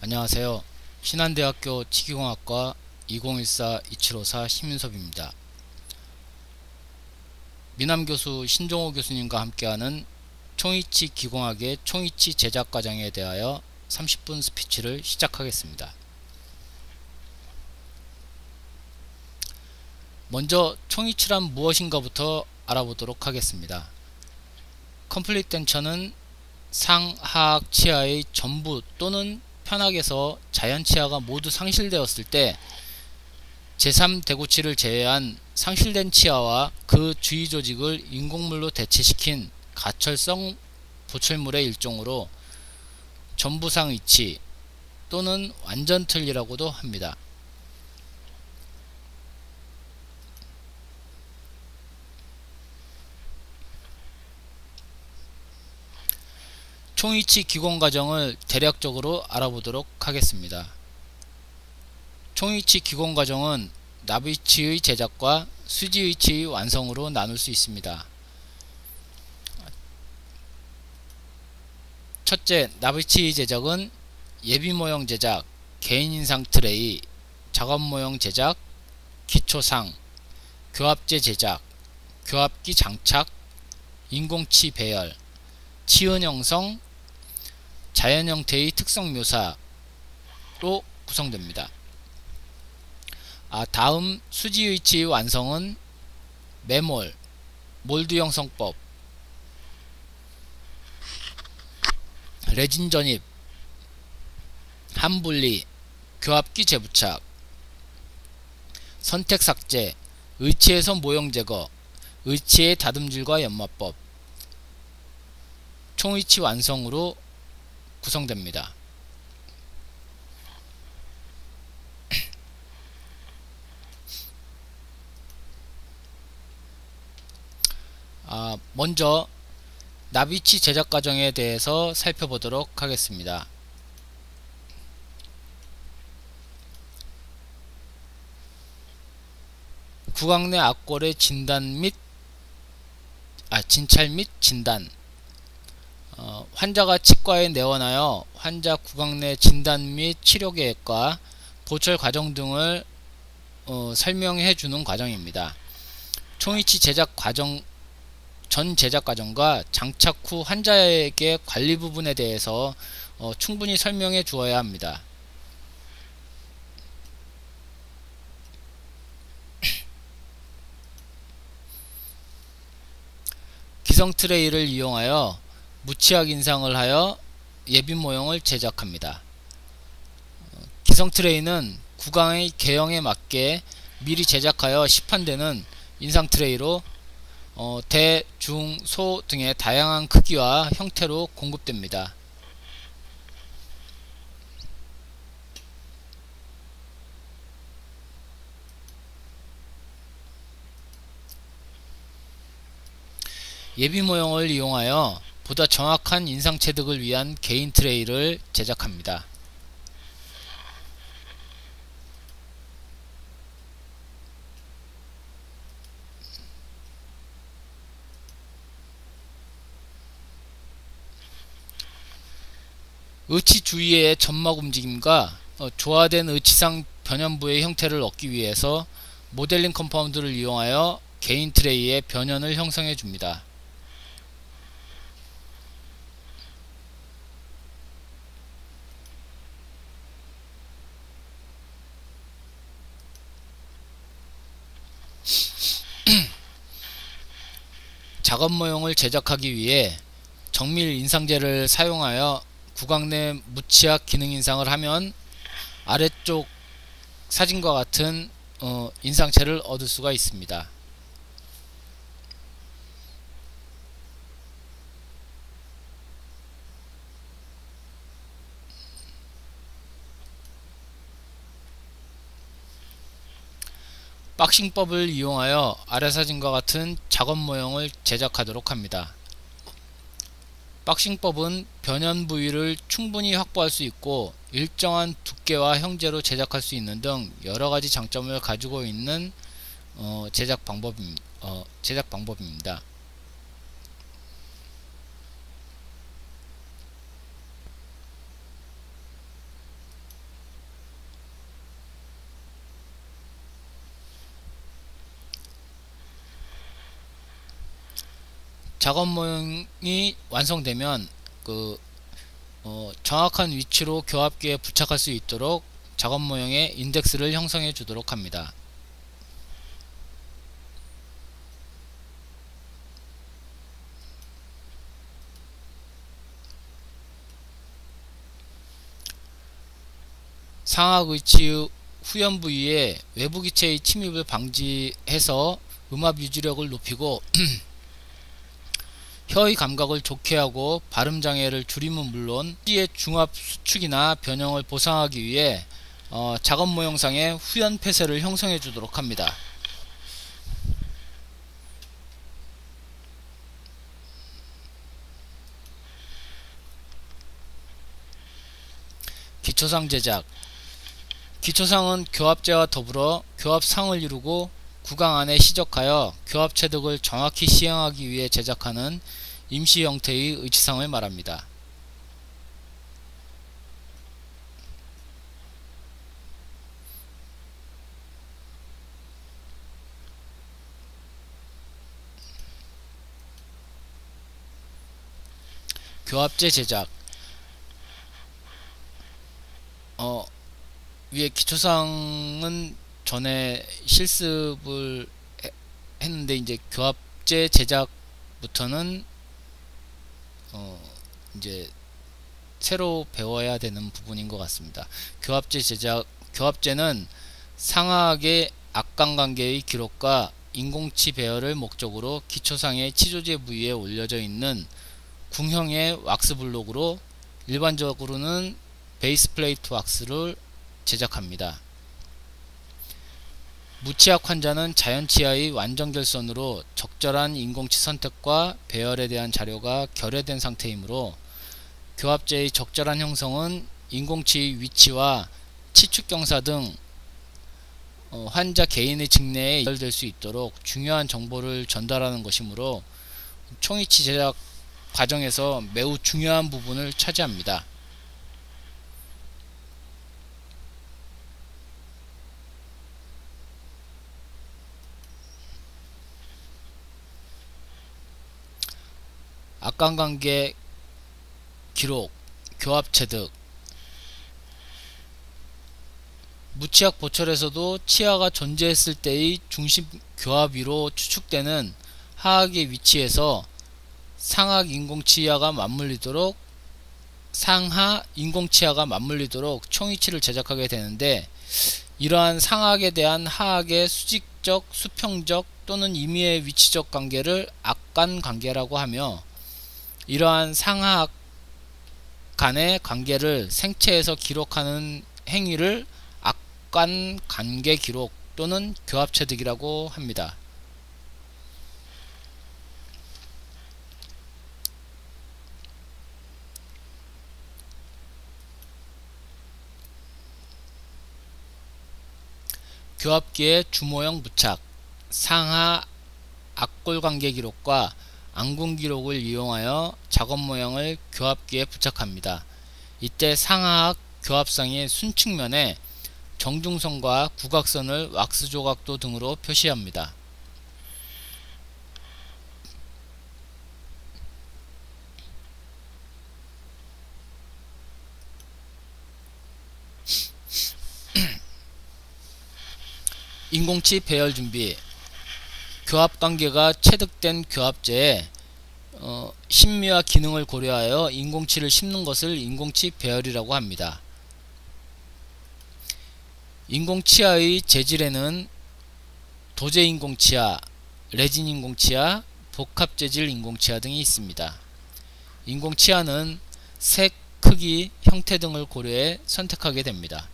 안녕하세요. 신한대학교 치기공학과 2014-2754 심윤섭입니다. 미남교수 신종호 교수님과 함께하는 총이치 기공학의 총이치 제작 과정에 대하여 30분 스피치를 시작하겠습니다. 먼저 총이치란 무엇인가부터 알아보도록 하겠습니다. 컴플리트 텐션은 상하악 치아의 전부 또는 편악에서 자연 치아가 모두 상실되었을 때 제3대구치를 제외한 상실된 치아와 그 주위 조직을 인공물로 대체시킨 가철성 보철물의 일종으로 전부상 이치 또는 완전틀이라고도 합니다. 총이치 기공 과정을 대략적으로 알아보도록 하겠습니다. 총이치 기공 과정은 나비치의 제작과 수지위치의 완성으로 나눌 수 있습니다. 첫째, 나비치의 제작은 예비모형 제작, 개인인상 트레이, 작업모형 제작, 기초상, 교합제 제작, 교합기 장착, 인공치 배열, 치은 형성, 자연 형태의 특성 묘사로 구성됩니다. 다음 수지위치의 완성은 매몰, 몰드 형성법, 레진 전입, 함분리, 교합기 재부착, 선택 삭제, 의치에서 모형 제거, 의치의 다듬질과 연마법, 총의치 완성으로 구성됩니다. 먼저 나비치 제작 과정에 대해서 살펴보도록 하겠습니다. 구강 내 악골의 진단 및 진찰 및 진단. 환자가 치과에 내원하여 환자 구강 내 진단 및 치료 계획과 보철 과정 등을 설명해 주는 과정입니다. 총이치 제작 과정 전 제작 과정과 장착 후 환자에게 관리 부분에 대해서 충분히 설명해 주어야 합니다. 기성 트레이를 이용하여 무치약 인상을 하여 예비 모형을 제작합니다. 기성 트레이는 구강의 개형에 맞게 미리 제작하여 시판되는 인상 트레이로 대, 중, 소 등의 다양한 크기와 형태로 공급됩니다. 예비 모형을 이용하여 보다 정확한 인상 체득을 위한 개인 트레이를 제작합니다. 의치 주위의 점막 움직임과 조화된 의치상 변연부의 형태를 얻기 위해서 모델링 컴파운드를 이용하여 개인 트레이의 변연을 형성해 줍니다. 작업 모형을 제작하기 위해 정밀 인상제를 사용하여 구강 내 무치약 기능 인상을 하면 아래쪽 사진과 같은 인상체를 얻을 수가 있습니다. 박싱법을 이용하여 아래 사진과 같은 작업 모형을 제작하도록 합니다. 박싱법은 변연 부위를 충분히 확보할 수 있고 일정한 두께와 형제로 제작할 수 있는 등 여러가지 장점을 가지고 있는 제작 방법입니다. 작업 모형이 완성되면 정확한 위치로 교합기에 부착할 수 있도록 작업 모형의 인덱스를 형성해 주도록 합니다. 상악 위치 후연 부위에 외부 기체의 침입을 방지해서 음압 유지력을 높이고 혀의 감각을 좋게 하고 발음 장애를 줄이면 물론 의 중압 수축이나 변형을 보상하기 위해 작업 모형상의 후연 폐쇄를 형성해 주도록 합니다. 기초상 제작. 기초상은 교합재와 더불어 교합상을 이루고 구강 안에 시적하여 교합 체득을 정확히 시행하기 위해 제작하는 임시 형태의 의치상을 말합니다. 교합재 제작. 위에 기초상은 전에 실습을 했는데 이제 교합재 제작부터는 이제 새로 배워야 되는 부분인 것 같습니다. 교합재 제작. 교합재는 상하악의 악강관계의 기록과 인공치 배열을 목적으로 기초상의 치조제 부위에 올려져 있는 궁형의 왁스 블록으로 일반적으로는 베이스 플레이트 왁스를 제작합니다. 무치약 환자는 자연치아의 완전 결손으로 적절한 인공치 선택과 배열에 대한 자료가 결여된 상태이므로 교합재의 적절한 형성은 인공치의 위치와 치축경사 등 환자 개인의 직내에 연결될 수 있도록 중요한 정보를 전달하는 것이므로 총이치 제작 과정에서 매우 중요한 부분을 차지합니다. 악강관계 기록, 교합 체득. 무치약 보철에서도 치아가 존재했을 때의 중심 교합 위로 추측되는 하악의 위치에서 상하 인공치아가 맞물리도록 총위치를 제작하게 되는데, 이러한 상하악에 대한 하악의 수직적, 수평적 또는 임의의 위치적 관계를 악관 관계라고 하며, 이러한 상하악 간의 관계를 생체에서 기록하는 행위를 악관 관계 기록 또는 교합 체득이라고 합니다. 교합기의 주모형 부착. 상하 악골 관계 기록과 안군 기록을 이용하여 작업 모형을 교합기에 부착합니다. 이때 상하악 교합상의 순측면에 정중선과 구각선을 왁스 조각도 등으로 표시합니다. 인공치 배열 준비. 교합 관계가 체득된 교합재에 심미와 기능을 고려하여 인공치를 심는 것을 인공치 배열이라고 합니다. 인공치아의 재질에는 도제 인공치아, 레진 인공치아, 복합 재질 인공치아 등이 있습니다. 인공치아는 색, 크기, 형태 등을 고려해 선택하게 됩니다.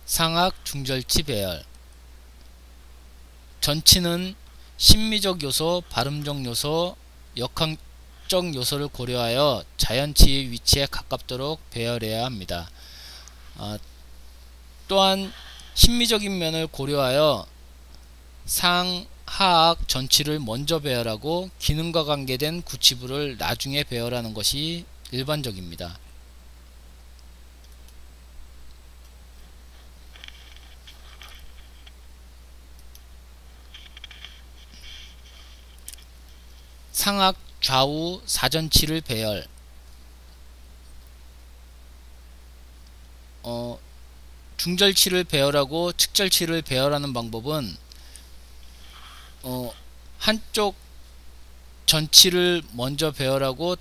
상악 중절치 배열. 전치는 심미적 요소, 발음적 요소, 역학적 요소를 고려하여 자연치의 위치에 가깝도록 배열해야 합니다. 또한 심미적인 면을 고려하여 상, 하악, 전치를 먼저 배열하고 기능과 관계된 구치부를 나중에 배열하는 것이 일반적입니다. 상악 좌우 사전치를 배열. 중절치를 배열하고 측절치를 배열하는 방법은 한쪽 전치를 먼저 배열하고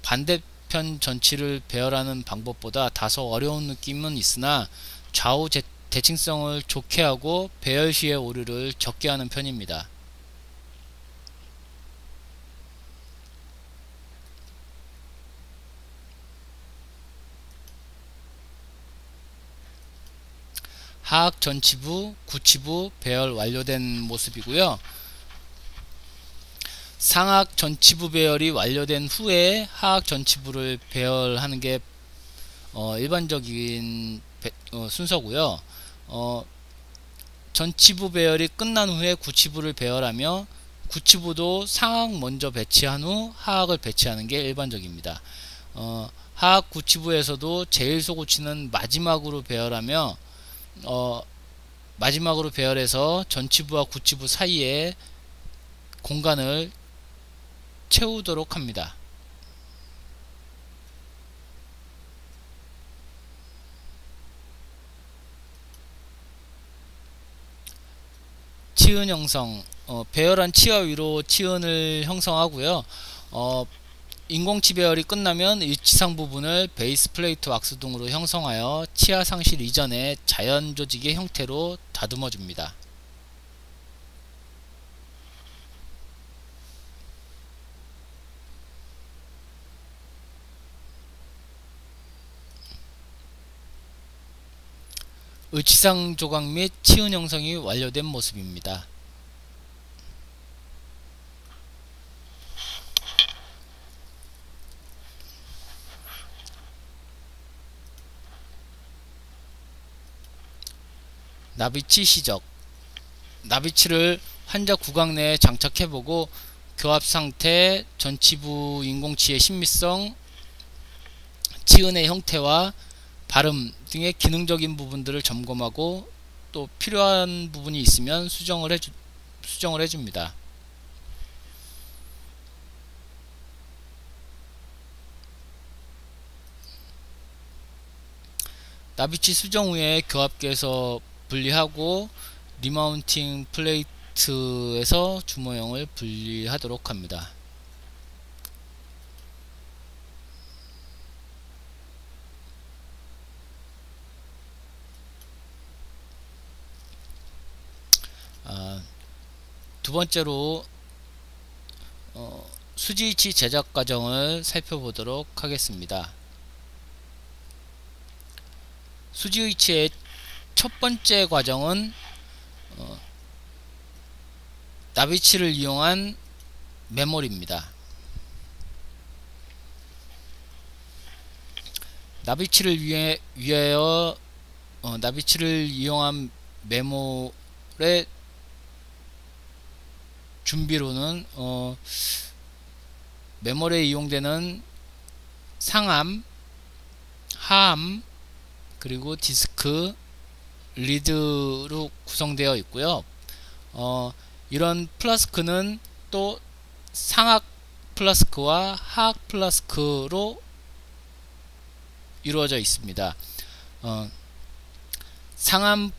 반대편 전치를 배열하는 방법보다 다소 어려운 느낌은 있으나 좌우 대칭성을 좋게 하고 배열 시의 오류를 적게 하는 편입니다. 하악 전치부, 구치부 배열 완료된 모습이고요. 상악 전치부 배열이 완료된 후에 하악 전치부를 배열하는 게 일반적인 순서고요. 전치부 배열이 끝난 후에 구치부를 배열하며 구치부도 상악 먼저 배치한 후 하악을 배치하는 게 일반적입니다. 하악 구치부에서도 제일소구치는 마지막으로 배열하며 마지막으로 배열해서 전치부와 구치부 사이에 공간을 채우도록 합니다. 치은 형성, 배열한 치와 위로 치은을 형성하고요. 인공치 배열이 끝나면 일치상 부분을 베이스 플레이트 왁스 등으로 형성하여 치아 상실 이전에 자연 조직의 형태로 다듬어 줍니다. 의치상 조각 및 치은 형성이 완료된 모습입니다. 나비치 시적. 나비치를 환자 구강 내에 장착해보고 교합 상태, 전치부 인공치의 신미성, 치은의 형태와 발음 등의 기능적인 부분들을 점검하고 또 필요한 부분이 있으면 수정을 해줍니다. 나비치 수정 후에 교합기에서 분리하고 리마운팅 플레이트에서 주모형을 분리하도록 합니다. 두 번째로 수지위치 제작 과정을 살펴보도록 하겠습니다. 수지위치의 첫 번째 과정은 나비치를 이용한 메모리입니다. 나비치를 위하여 나비치를 이용한 메모의 준비로는 메모리에 이용되는 상암, 하암, 그리고 디스크, 리드로 구성되어 있고요. 이런 플라스크는 또 상악 플라스크와 하악 플라스크로 이루어져 있습니다. 상암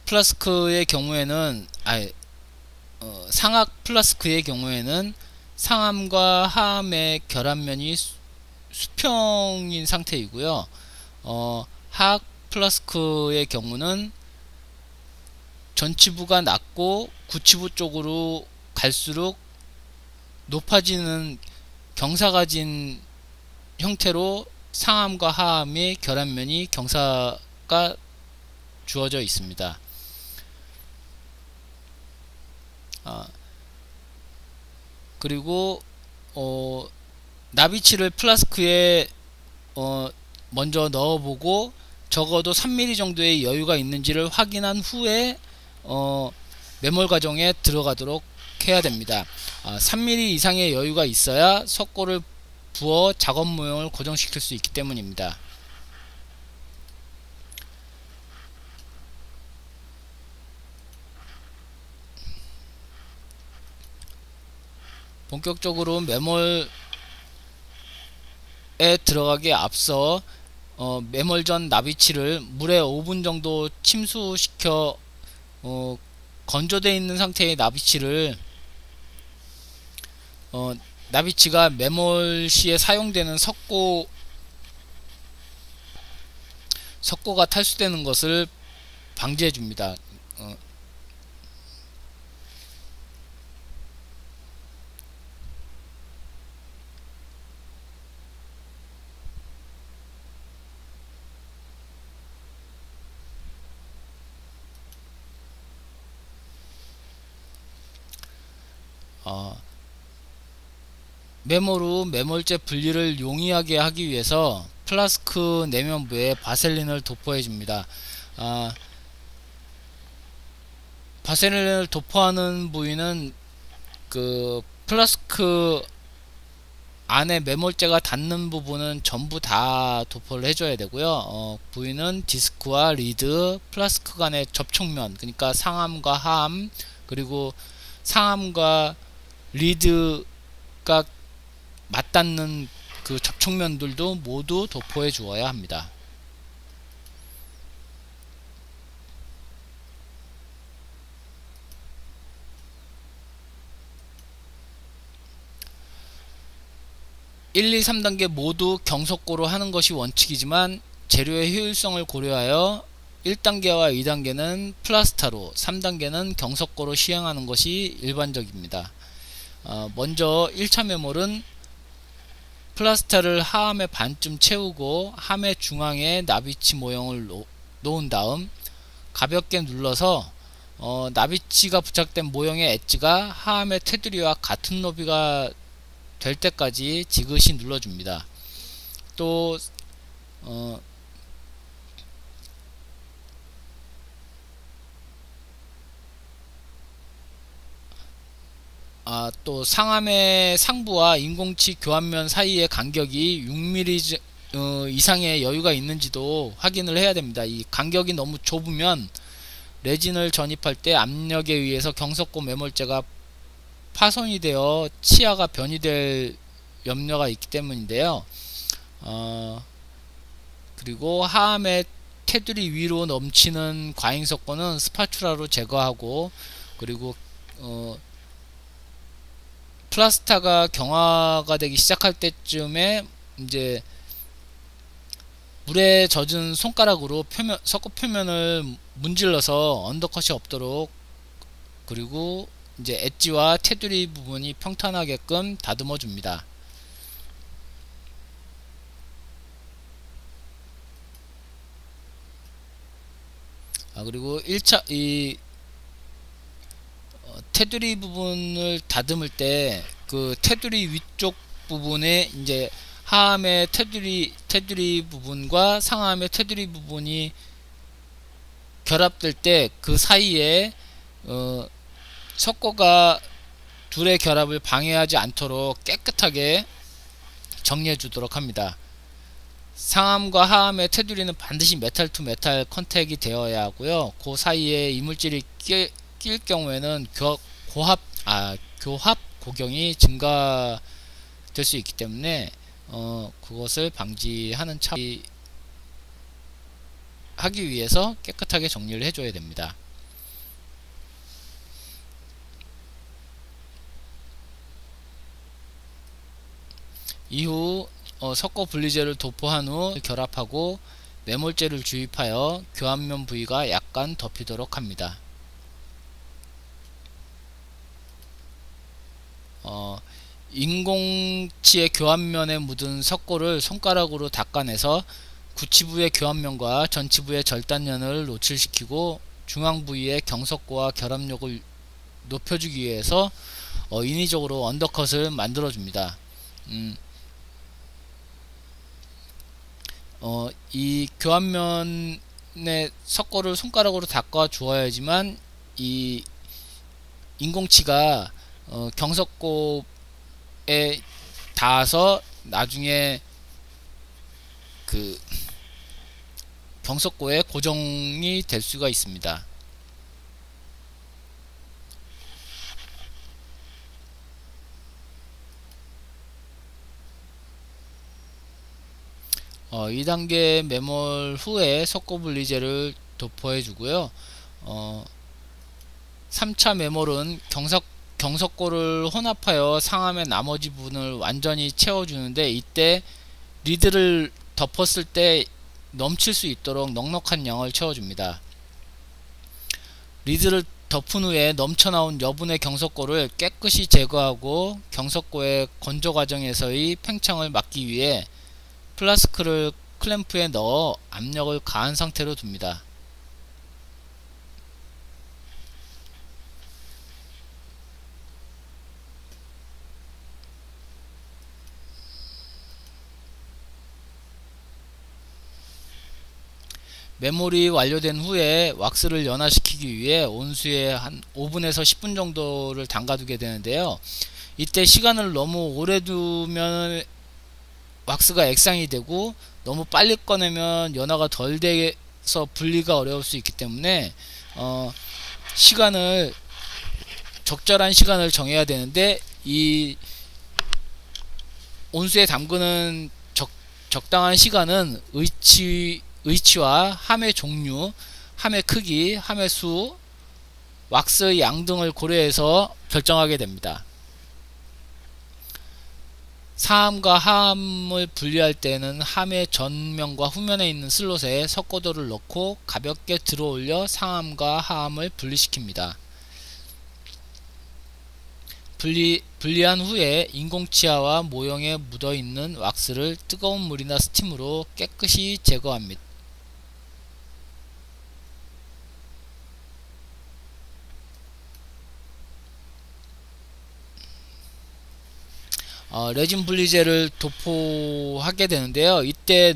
플라스크의 경우에는 상악 플라스크의 경우에는 상암과 하암의 결합면이 수평인 상태이고요. 하악 플라스크의 경우는 전치부가 낮고 구치부 쪽으로 갈수록 높아지는 경사가진 형태로 상암과 하암의 결합면이 경사가 주어져 있습니다. 그리고 나비치를 플라스크에 먼저 넣어보고 적어도 3mm 정도의 여유가 있는지를 확인한 후에 매몰 과정에 들어가도록 해야 됩니다. 3mm 이상의 여유가 있어야 석고를 부어 작업 모형을 고정시킬 수 있기 때문입니다. 본격적으로 매몰에 들어가기에 앞서 매몰 전 나비치를 물에 5분 정도 침수시켜 건조되어 있는 상태의 나비치를 나비치가 매몰 시에 사용되는 석고가 탈수되는 것을 방지해 줍니다. 매몰 후 매몰제 분리를 용이하게 하기 위해서 플라스크 내면부에 바셀린을 도포해 줍니다. 바셀린을 도포하는 부위는 그 플라스크 안에 매몰제가 닿는 부분은 전부 다 도포를 해줘야 되고요. 부위는 디스크와 리드, 플라스크 간의 접촉면, 그러니까 상암과 하암, 그리고 상암과 리드가 맞닿는 그 접촉면들도 모두 도포해 주어야 합니다. (1, 2, 3단계) 모두 경석고로 하는 것이 원칙이지만 재료의 효율성을 고려하여 1단계와 2단계는 플라스타로, 3단계는 경석고로 시행하는 것이 일반적입니다. 먼저 1차 매몰은 플라스타를 하암의 반쯤 채우고 함의 중앙에 나비치 모형을 놓은 다음 가볍게 눌러서 나비치가 부착된 모형의 엣지가 하암의 테두리와 같은 너비가 될 때까지 지그시 눌러줍니다. 또 또 상암의 상부와 인공치 교환면 사이의 간격이 6mm 이상의 여유가 있는지도 확인을 해야 됩니다. 이 간격이 너무 좁으면 레진을 전입할 때 압력에 의해서 경석고 매몰제가 파손이 되어 치아가 변이될 염려가 있기 때문인데요. 그리고 하암의 테두리 위로 넘치는 과잉석고는 스파츌라로 제거하고, 그리고 플라스타가 경화가 되기 시작할 때쯤에 이제 물에 젖은 손가락으로 석고 표면을 문질러서 언더컷이 없도록, 그리고 이제 엣지와 테두리 부분이 평탄하게끔 다듬어 줍니다. 그리고 1차 테두리 부분을 다듬을 때 그 테두리 위쪽 부분에 이제 하암의 테두리 부분과 상암의 테두리 부분이 결합될 때 그 사이에 석고가 둘의 결합을 방해하지 않도록 깨끗하게 정리해 주도록 합니다. 상암과 하암의 테두리는 반드시 메탈 투 메탈 컨택이 되어야 하고요. 그 사이에 이물질이 낄 경우에는 교합 고경이 증가될 수 있기 때문에 그것을 방지하는 하기 위해서 깨끗하게 정리를 해줘야 됩니다. 이후 석고 분리제를 도포한 후 결합하고 매몰제를 주입하여 교환면 부위가 약간 덮이도록 합니다. 인공치의 교환면에 묻은 석고를 손가락으로 닦아내서 구치부의 교환면과 전치부의 절단면을 노출시키고 중앙 부위의 경석고와 결합력을 높여주기 위해서 인위적으로 언더컷을 만들어줍니다. 이 교환면에 석고를 손가락으로 닦아 주어야지만 이 인공치가 경석고에 닿아서 나중에 그 경석고에 고정이 될 수가 있습니다. 2단계 매몰 후에 석고 분리제를 도포해 주고요. 3차 매몰은 경석고를 혼합하여 상암의 나머지 부분을 완전히 채워주는데, 이때 리드를 덮었을 때 넘칠 수 있도록 넉넉한 양을 채워줍니다. 리드를 덮은 후에 넘쳐나온 여분의 경석고를 깨끗이 제거하고 경석고의 건조 과정에서의 팽창을 막기 위해 플라스크를 클램프에 넣어 압력을 가한 상태로 둡니다. 매몰이 완료된 후에 왁스를 연화시키기 위해 온수에 한 5분에서 10분 정도를 담가두게 되는데요. 이때 시간을 너무 오래 두면 왁스가 액상이 되고, 너무 빨리 꺼내면 연화가 덜 돼서 분리가 어려울 수 있기 때문에 시간을 적절한 시간을 정해야 되는데, 이 온수에 담그는 적당한 시간은 의치와 함의 종류, 함의 크기, 함의 수, 왁스의 양 등을 고려해서 결정하게 됩니다. 상암과 하암을 분리할 때는 함의 전면과 후면에 있는 슬롯에 석고도를 넣고 가볍게 들어올려 상암과 하암을 분리시킵니다. 분리한 후에 인공치아와 모형에 묻어있는 왁스를 뜨거운 물이나 스팀으로 깨끗이 제거합니다. 레진 분리제를 도포하게 되는데요. 이때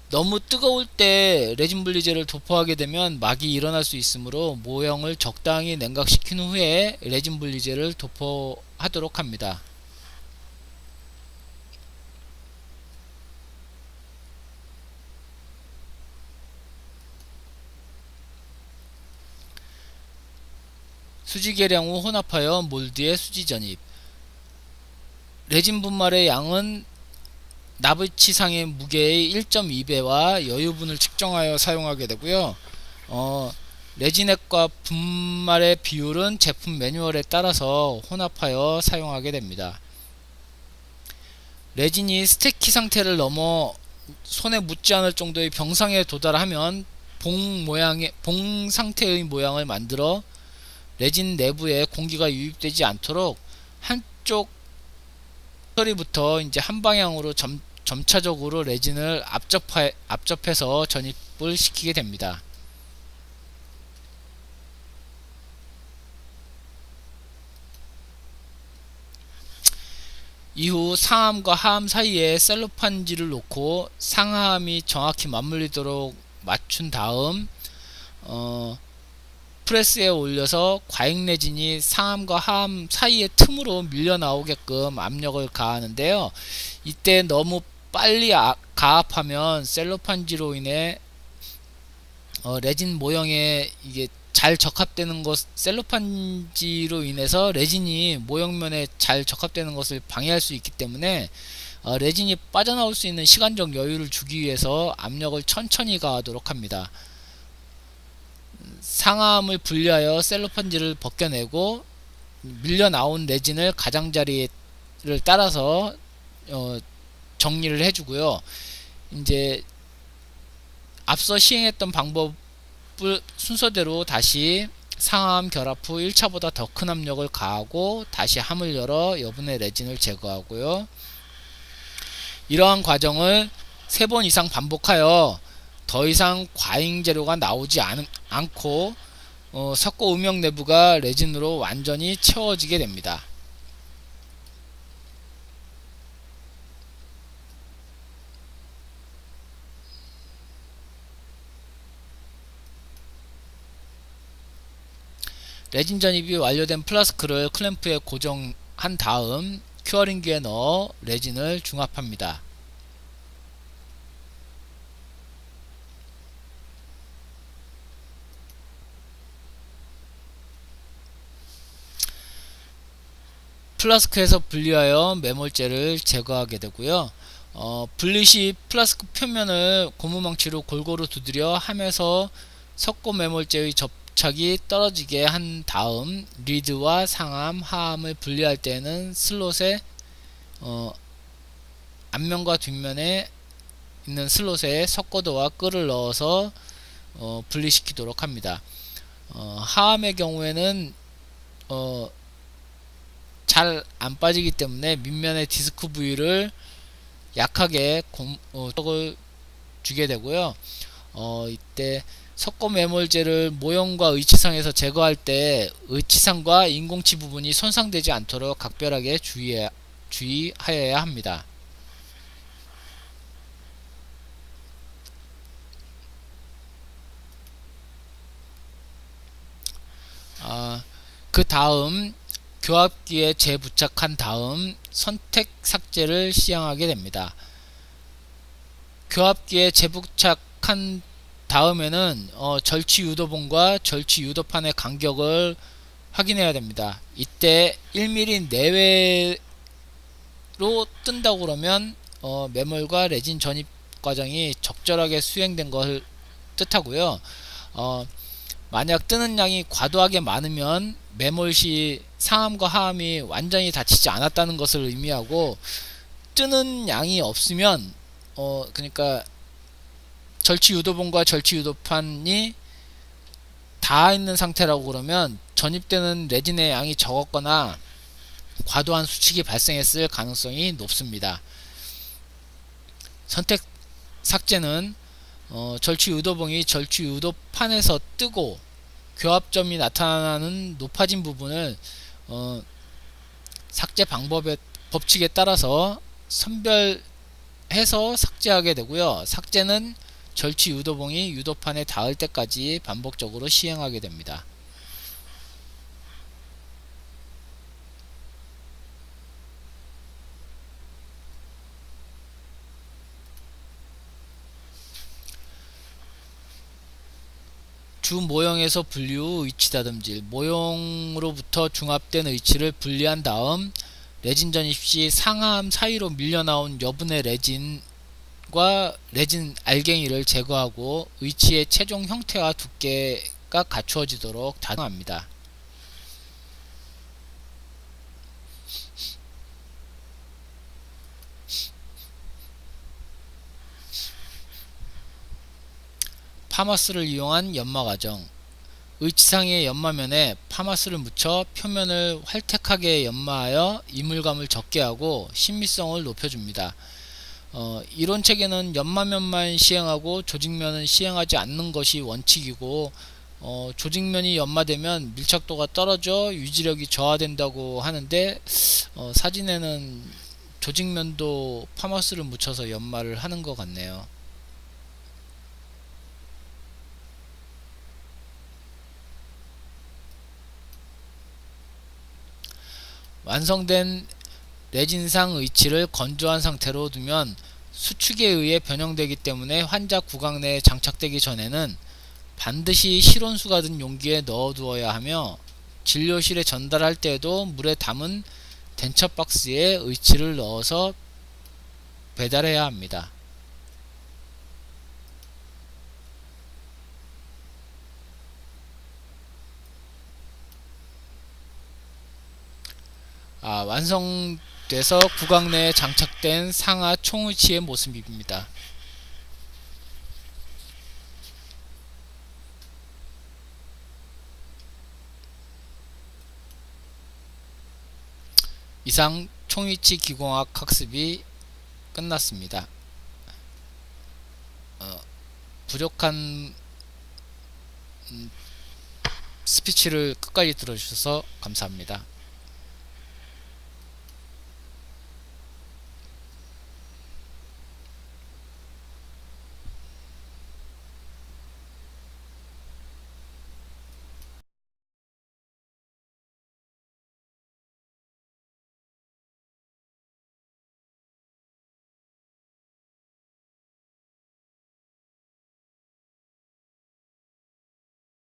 너무 뜨거울 때 레진 분리제를 도포하게 되면 막이 일어날 수 있으므로 모형을 적당히 냉각시킨 후에 레진 분리제를 도포하도록 합니다. 수지 계량 후 혼합하여 몰드에 수지 전입. 레진 분말의 양은 나비치상의 무게의 1.2배와 여유분을 측정하여 사용하게 되고요. 레진액과 분말의 비율은 제품 매뉴얼에 따라서 혼합하여 사용하게 됩니다. 레진이 스테키 상태를 넘어 손에 묻지 않을 정도의 병상에 도달하면 봉 상태의 모양을 만들어 레진 내부에 공기가 유입되지 않도록 한쪽 처리부터 이제 한 방향으로 점차적으로 레진을 압접해서 전입을 시키게 됩니다. 이후 상암과 하암 사이에 셀로판지를 놓고 상하암이 정확히 맞물리도록 맞춘 다음 프레스에 올려서 과잉 레진이 상암과 하암 사이의 틈으로 밀려 나오게끔 압력을 가하는데요. 이때 너무 빨리 가압하면 셀로판지로 인해 레진 모형에 이게 잘 적합되는 셀로판지로 인해서 레진이 모형면에 잘 적합되는 것을 방해할 수 있기 때문에 레진이 빠져나올 수 있는 시간적 여유를 주기 위해서 압력을 천천히 가하도록 합니다. 상암을 분리하여 셀로판지를 벗겨내고 밀려 나온 레진을 가장자리를 따라서 정리를 해주고요. 이제 앞서 시행했던 방법을 순서대로 다시 상암 결합 후 1차보다 더 큰 압력을 가하고 다시 함을 열어 여분의 레진을 제거하고요. 이러한 과정을 3번 이상 반복하여 더 이상 과잉 재료가 나오지 않고 석고 음영 내부가 레진으로 완전히 채워지게 됩니다. 레진 전입이 완료된 플라스크를 클램프에 고정한 다음 큐어링기에 넣어 레진을 중합합니다. 플라스크에서 분리하여 매몰재를 제거하게 되고요. 블릿이 플라스크 표면을 고무망치로 골고루 두드려 함에서 석고 매몰제의 접착이 떨어지게 한 다음 리드와 상암, 하암을 분리할 때는 슬롯에 앞면과 뒷면에 있는 슬롯에 석고도와 끈을 넣어서 분리시키도록 합니다. 하암의 경우에는 잘 안 빠지기 때문에 밑면의 디스크 부위를 약하게 을 주게 되고요. 이때 석고 매몰제를 모형과 의치상에서 제거할 때 의치상과 인공치 부분이 손상되지 않도록 각별하게 주의하여야 합니다. 그 다음 교합기에 재부착한 다음 선택 삭제를 시행하게 됩니다. 교합기에 재부착한 다음에는 절취 유도봉과 절취 유도판의 간격을 확인해야 됩니다. 이때 1mm 내외로 뜬다고 그러면 매몰과 레진 전입 과정이 적절하게 수행된 걸 뜻하고요. 만약 뜨는 양이 과도하게 많으면 매몰 시 상암과 하암이 완전히 닫히지 않았다는 것을 의미하고, 뜨는 양이 없으면 그러니까 절취 유도봉과 절취 유도판이 닿아 있는 상태라고 그러면 전입되는 레진의 양이 적었거나 과도한 수칙이 발생했을 가능성이 높습니다. 선택 삭제는 절취 유도봉이 절취 유도판에서 뜨고 교합점이 나타나는 높아진 부분을 삭제 방법의 법칙에 따라서 선별해서 삭제하게 되고요. 삭제는 절취 유도봉이 유도판에 닿을 때까지 반복적으로 시행하게 됩니다. 주 모형에서 분리 후 의치 다듬질. 모형으로부터 중합된 의치를 분리한 다음 레진 전입 시 상하암 사이로 밀려나온 여분의 레진과 레진 알갱이를 제거하고 의치의 최종 형태와 두께가 갖추어지도록 다듬합니다. 파마스를 이용한 연마 과정. 의치상의 연마면에 파마스를 묻혀 표면을 활택하게 연마하여 이물감을 적게 하고 신미성을 높여줍니다. 이론책에는 연마면만 시행하고 조직면은 시행하지 않는 것이 원칙이고, 조직면이 연마되면 밀착도가 떨어져 유지력이 저하된다고 하는데, 사진에는 조직면도 파마스를 묻혀서 연마를 하는 것 같네요. 완성된 레진상 의치를 건조한 상태로 두면 수축에 의해 변형되기 때문에 환자 구강 내에 장착되기 전에는 반드시 실온수가 든 용기에 넣어두어야 하며, 진료실에 전달할 때에도 물에 담은 덴처 박스에 의치를 넣어서 배달해야 합니다. 완성돼서 구강 내에 장착된 상하 총의치의 모습입니다. 이상 총의치 기공학 학습이 끝났습니다. 부족한 스피치를 끝까지 들어주셔서 감사합니다.